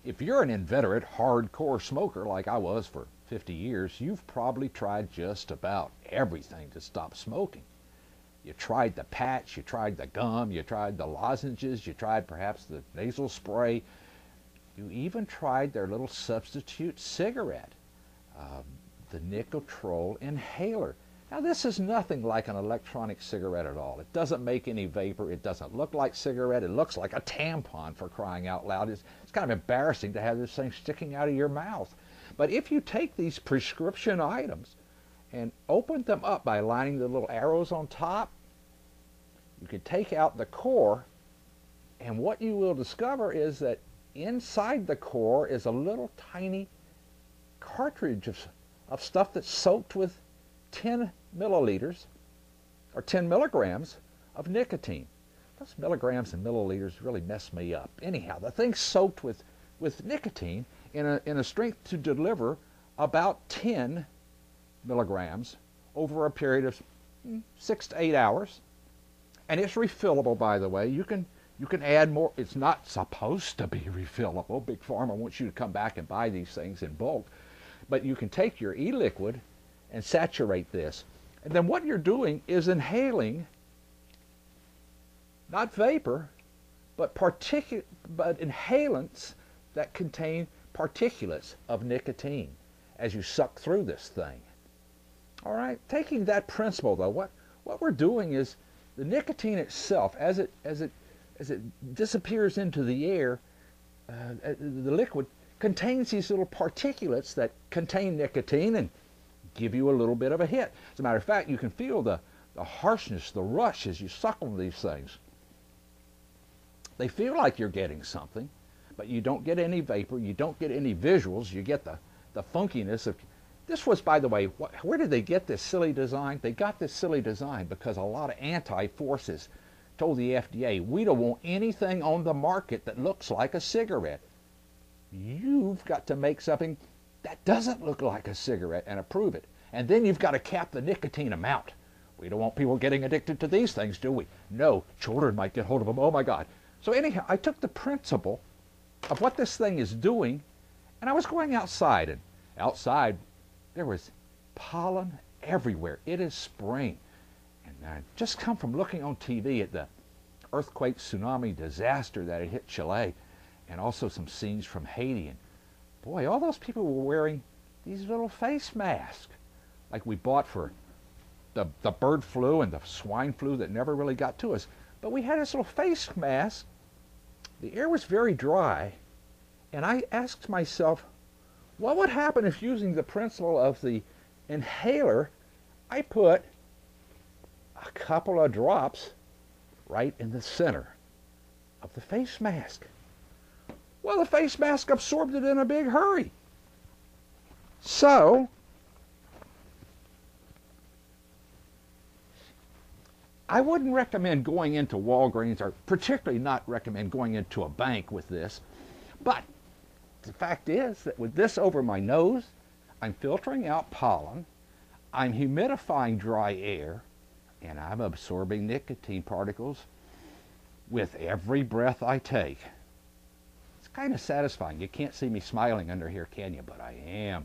If you're an inveterate hardcore smoker like I was for 50 years, you've probably tried just about everything to stop smoking. You tried the patch, you tried the gum, you tried the lozenges, you tried perhaps the nasal spray. You even tried their little substitute cigarette, the Nicotrol Inhaler. Now this is nothing like an electronic cigarette at all. It doesn't make any vapor. It doesn't look like cigarette. It looks like a tampon, for crying out loud. It's kind of embarrassing to have this thing sticking out of your mouth. But if you take these prescription items and open them up by lining the little arrows on top, you can take out the core, and what you will discover is that inside the core is a little tiny cartridge of stuff that's soaked with 10 milliliters or 10 milligrams of nicotine. Those milligrams and milliliters really mess me up. Anyhow, the thing's soaked with nicotine in a strength to deliver about 10 milligrams over a period of 6 to 8 hours. And it's refillable, by the way. You can add more. It's not supposed to be refillable. Big Pharma wants you to come back and buy these things in bulk. But you can take your e-liquid and saturate this. And then what you're doing is inhaling, not vapor, but inhalants that contain particulates of nicotine as you suck through this thing. All right, taking that principle though, what we're doing is the nicotine itself, as it disappears into the air, the liquid contains these little particulates that contain nicotine and give you a little bit of a hit. As a matter of fact, you can feel the harshness, the rush as you suck on these things. They feel like you're getting something, but you don't get any vapor, you don't get any visuals, you get the funkiness of... This was, by the way, where did they get this silly design? They got this silly design because a lot of anti-forces told the FDA, we don't want anything on the market that looks like a cigarette. You've got to make something that doesn't look like a cigarette and approve it. And then you've got to cap the nicotine amount. We don't want people getting addicted to these things, do we? No, children might get hold of them. Oh my God. So anyhow, I took the principle of what this thing is doing, and I was going outside, and outside there was pollen everywhere. It is spring. And I just come from looking on TV at the earthquake tsunami disaster that had hit Chile, and also some scenes from Haiti. And boy, all those people were wearing these little face masks like we bought for the bird flu and the swine flu that never really got to us. But we had this little face mask. The air was very dry, and I asked myself, what would happen if, using the principle of the inhaler, I put a couple of drops right in the center of the face mask? Well, the face mask absorbed it in a big hurry. So I wouldn't recommend going into Walgreens, or particularly not recommend going into a bank with this. But the fact is that with this over my nose, I'm filtering out pollen, I'm humidifying dry air, and I'm absorbing nicotine particles with every breath I take. It's kind of satisfying. You can't see me smiling under here, can you? But I am.